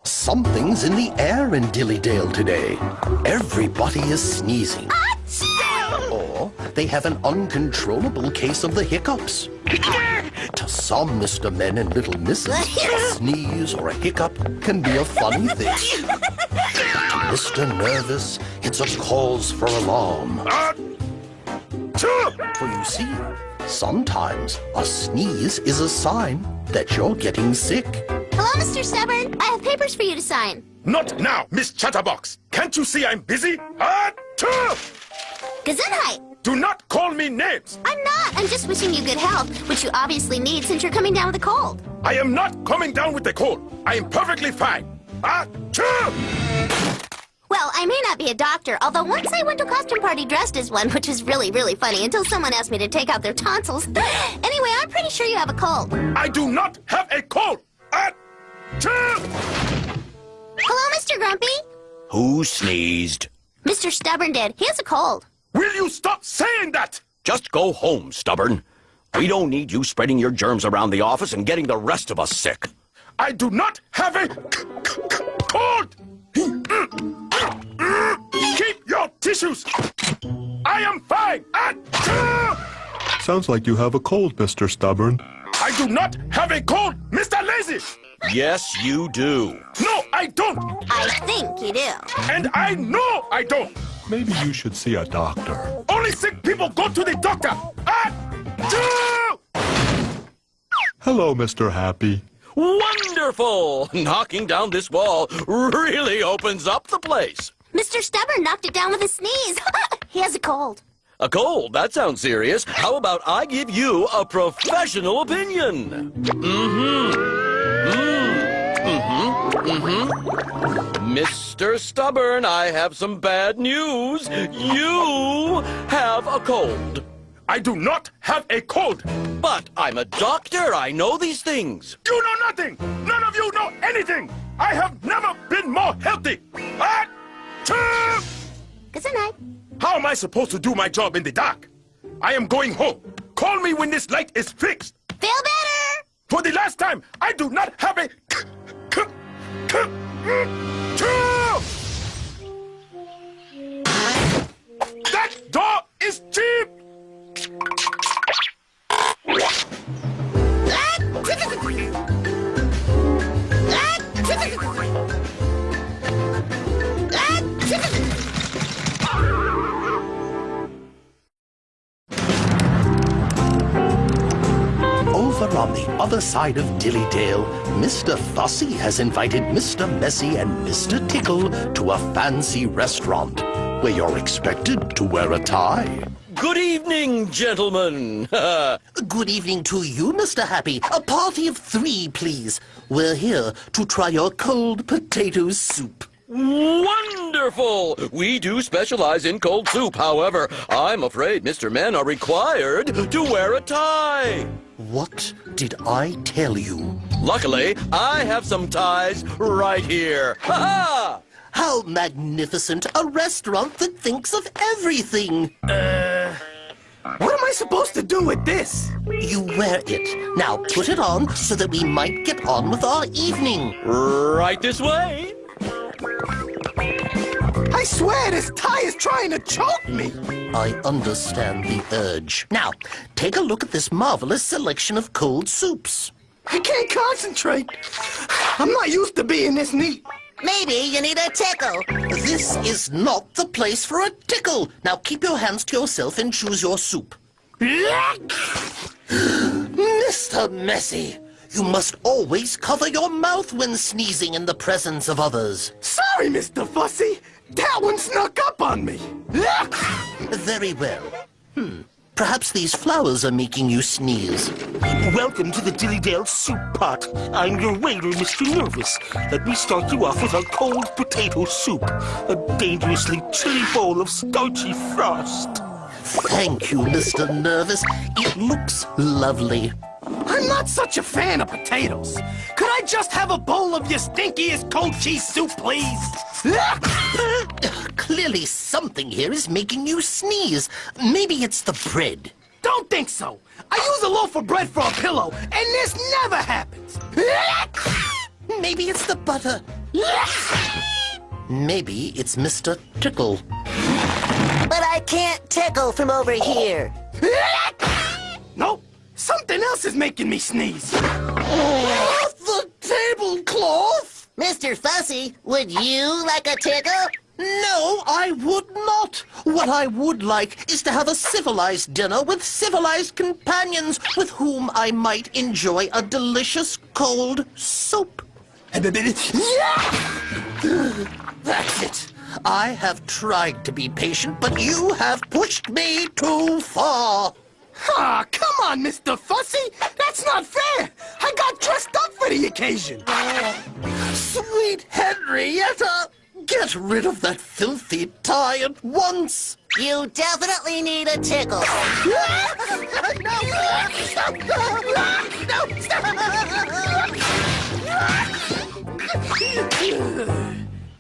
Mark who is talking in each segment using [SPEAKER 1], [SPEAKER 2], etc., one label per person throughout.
[SPEAKER 1] Something's in the air in Dillydale today. Everybody is sneezing. Or they have an uncontrollable case of the hiccups. To some Mr. Men and Little Misses, a sneeze or a hiccup can be a funny thing. To Mr. Nervous, it's a cause for alarm. For you see, sometimes a sneeze is a sign that you're getting sick.
[SPEAKER 2] Hello, Mr. Stubborn. I have papers for you to sign.
[SPEAKER 3] Not now, Miss Chatterbox. Can't you see I'm busy?
[SPEAKER 2] Gesundheit.
[SPEAKER 3] Do not call me names.
[SPEAKER 2] I'm not. I'm just wishing you good health, which you obviously need since you're coming down with a cold.
[SPEAKER 3] I am not coming down with the cold. I am perfectly fine.
[SPEAKER 2] Well, I may not be a doctor, although once I went to a costume party dressed as one, which was really, really funny until someone asked me to take out their tonsils. Anyway, I'm pretty sure you have a cold.
[SPEAKER 3] I do not have a cold.
[SPEAKER 2] Hello, Mr. Grumpy.
[SPEAKER 4] Who sneezed?
[SPEAKER 2] Mr. Stubborn did. He has a cold.
[SPEAKER 3] Will you stop saying that?
[SPEAKER 4] Just go home, Stubborn. We don't need you spreading your germs around the office and getting the rest of us sick.
[SPEAKER 3] I do not have a cold. Keep your tissues. I am fine.
[SPEAKER 5] Sounds like you have a cold, Mr. Stubborn.
[SPEAKER 3] I do not have a cold, Mr. Lazy.
[SPEAKER 4] Yes, you do.
[SPEAKER 3] No, I don't.
[SPEAKER 2] I think you do.
[SPEAKER 3] And I know I don't.
[SPEAKER 5] Maybe you should see a doctor.
[SPEAKER 3] Only sick people go to the doctor.
[SPEAKER 5] Hello, Mr. Happy.
[SPEAKER 4] Wonderful! Knocking down this wall really opens up the place.
[SPEAKER 2] Mr. Stubborn knocked it down with a sneeze. He has a cold.
[SPEAKER 4] A cold? That sounds serious. How about I give you a professional opinion? Mr. Stubborn, I have some bad news. You have a cold.
[SPEAKER 3] I do not have a cold.
[SPEAKER 4] But I'm a doctor. I know these things.
[SPEAKER 3] You know nothing. None of you know anything. I have never been more healthy.
[SPEAKER 2] Gesundheit.
[SPEAKER 3] How am I supposed to do my job in the dark? I am going home. Call me when this light is fixed.
[SPEAKER 2] Feel better.
[SPEAKER 3] For the last time, I do not have a... That door is cheap!
[SPEAKER 1] Over on the other side of Dillydale, Mr. Fussy has invited Mr. Messy and Mr. Tickle to a fancy restaurant where you're expected to wear a tie.
[SPEAKER 4] Good evening, gentlemen.
[SPEAKER 1] Good evening to you, Mr. Happy. A party of 3, please. We're here to try your cold potato soup.
[SPEAKER 4] Wonderful! We do specialize in cold soup. However, I'm afraid Mr. Men are required to wear a tie.
[SPEAKER 1] What did I tell you?
[SPEAKER 4] Luckily, I have some ties right here. Ha-ha!
[SPEAKER 1] How magnificent, a restaurant that thinks of everything.
[SPEAKER 6] What am I supposed to do with this?
[SPEAKER 1] You wear it. Now put it on so that we might get on with our evening.
[SPEAKER 4] Right this way.
[SPEAKER 6] I swear this tie is trying to choke me.
[SPEAKER 1] I understand the urge. Now, take a look at this marvelous selection of cold soups.
[SPEAKER 6] I can't concentrate. I'm not used to being this neat.
[SPEAKER 2] Maybe you need a tickle.
[SPEAKER 1] This is not the place for a tickle. Now keep your hands to yourself and choose your soup. Mr. Messy, you must always cover your mouth when sneezing in the presence of others.
[SPEAKER 6] Sorry, Mr. Fussy. That one snuck up on me.
[SPEAKER 1] Very well. Perhaps these flowers are making you sneeze.
[SPEAKER 7] Welcome to the Dillydale Soup Pot. I'm your waiter, Mr. Nervous. Let me start you off with our cold potato soup, a dangerously chilly bowl of starchy frost.
[SPEAKER 1] Thank you, Mr. Nervous. It looks lovely.
[SPEAKER 6] I'm not such a fan of potatoes. Could I just have a bowl of your stinkiest cold cheese soup, please?
[SPEAKER 1] Clearly something here is making you sneeze. Maybe it's the bread.
[SPEAKER 6] Don't think so. I use a loaf of bread for a pillow, and this never happens.
[SPEAKER 1] Maybe it's the butter. Maybe it's Mr. Tickle.
[SPEAKER 8] But I can't tickle from over here.
[SPEAKER 6] Nope. Something else is making me sneeze.
[SPEAKER 1] The tablecloth!
[SPEAKER 8] Mr. Fussy, would you like a tickle?
[SPEAKER 1] No, I would not. What I would like is to have a civilized dinner with civilized companions with whom I might enjoy a delicious cold soup. That's it. I have tried to be patient, but you have pushed me too far.
[SPEAKER 6] Ah, come on, Mr. Fussy. That's not fair. I got dressed up for the occasion.
[SPEAKER 1] Sweet Henrietta, get rid of that filthy tie at once.
[SPEAKER 8] You definitely need a tickle.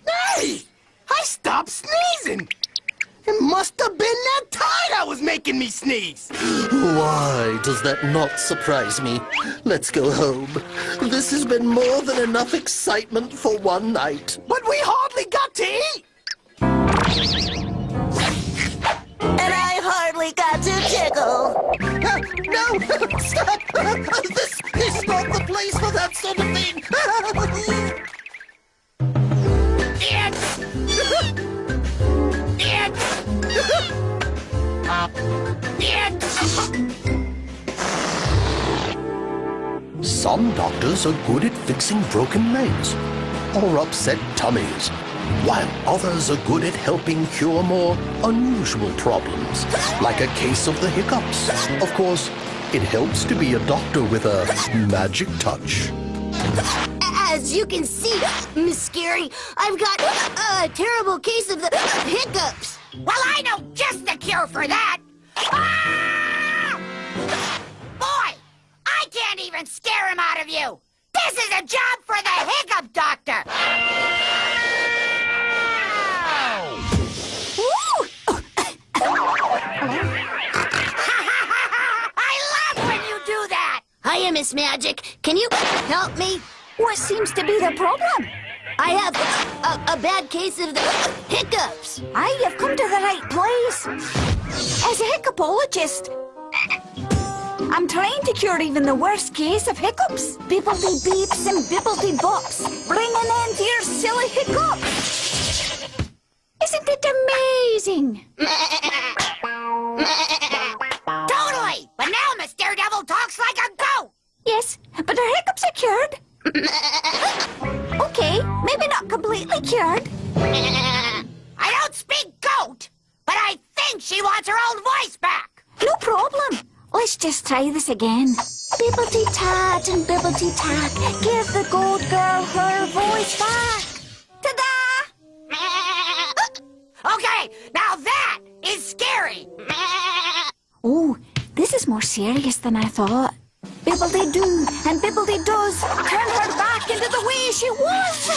[SPEAKER 6] Hey! I stopped sneezing. It must have been that tie that was making me sneeze.
[SPEAKER 1] Why does that not surprise me? Let's go home. This has been more than enough excitement for one night.
[SPEAKER 6] But we hardly got to eat.
[SPEAKER 8] And I hardly got to tickle.
[SPEAKER 1] No! Stop! This is not the place for that sort of thing! Some doctors are good at fixing broken legs or upset tummies, while others are good at helping cure more unusual problems, like a case of the hiccups. Of course, it helps to be a doctor with a magic touch.
[SPEAKER 2] As you can see, Miss Scary, I've got a terrible case of the hiccups.
[SPEAKER 9] Well, I know just the cure for that. Ah! Boy, I can't even scare him out of you. This is a job for the hiccup doctor. I love when you do that.
[SPEAKER 2] Hiya, Miss Magic. Can you help me?
[SPEAKER 10] What seems to be the problem?
[SPEAKER 2] I have a bad case of the hiccups.
[SPEAKER 10] Aye, you've come to the right place. As a hiccupologist, I'm trying to cure even the worst case of hiccups. Bibbledy beeps and bibbledy bops. Bring an end to your silly hiccups. Isn't it amazing?
[SPEAKER 9] Totally. But now Miss Daredevil talks like a goat.
[SPEAKER 10] Yes, but her hiccups are cured. Okay, maybe not completely cured.
[SPEAKER 9] I don't speak goat, but I think she wants her old voice back.
[SPEAKER 10] No problem. Let's just try this again. Bibbidi-tat and bibbidi-tat, give the gold girl her voice back. Ta-da!
[SPEAKER 9] Okay, now that is scary.
[SPEAKER 10] Oh, this is more serious than I thought. Bibbledy-doo and bibbledy-does turn her back into the way she was.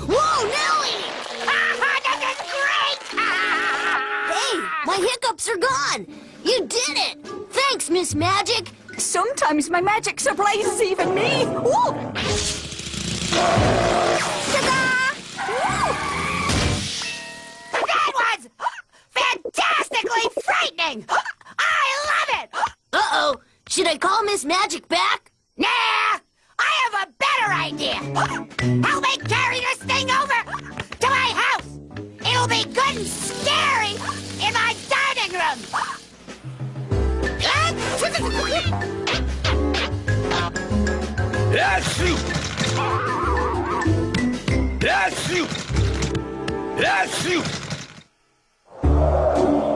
[SPEAKER 2] Whoa, Nellie!
[SPEAKER 9] This is great!
[SPEAKER 2] Hey, my hiccups are gone. You did it. Thanks, Miss Magic.
[SPEAKER 10] Sometimes my magic surprises even me. Ooh. Ta-da!
[SPEAKER 9] That was fantastically frightening! I love it!
[SPEAKER 2] Uh-oh. Should I call Miss Magic back?
[SPEAKER 9] Nah, I have a better idea. Help me carry this thing over to my house. It'll be good and scary in my dining
[SPEAKER 4] Achoo! Achoo! Achoo!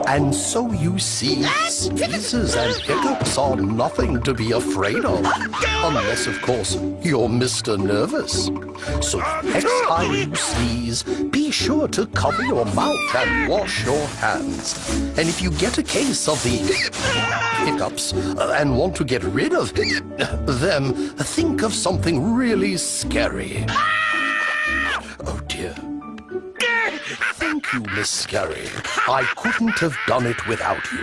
[SPEAKER 1] And so you see, sneezes and hiccups are nothing to be afraid of. Unless, of course, you're Mr. Nervous. So next time you sneeze, be sure to cover your mouth and wash your hands. And if you get a case of the hiccups and want to get rid of them, think of something really scary. Oh, dear. Thank you, Miss Scary. I couldn't have done it without you.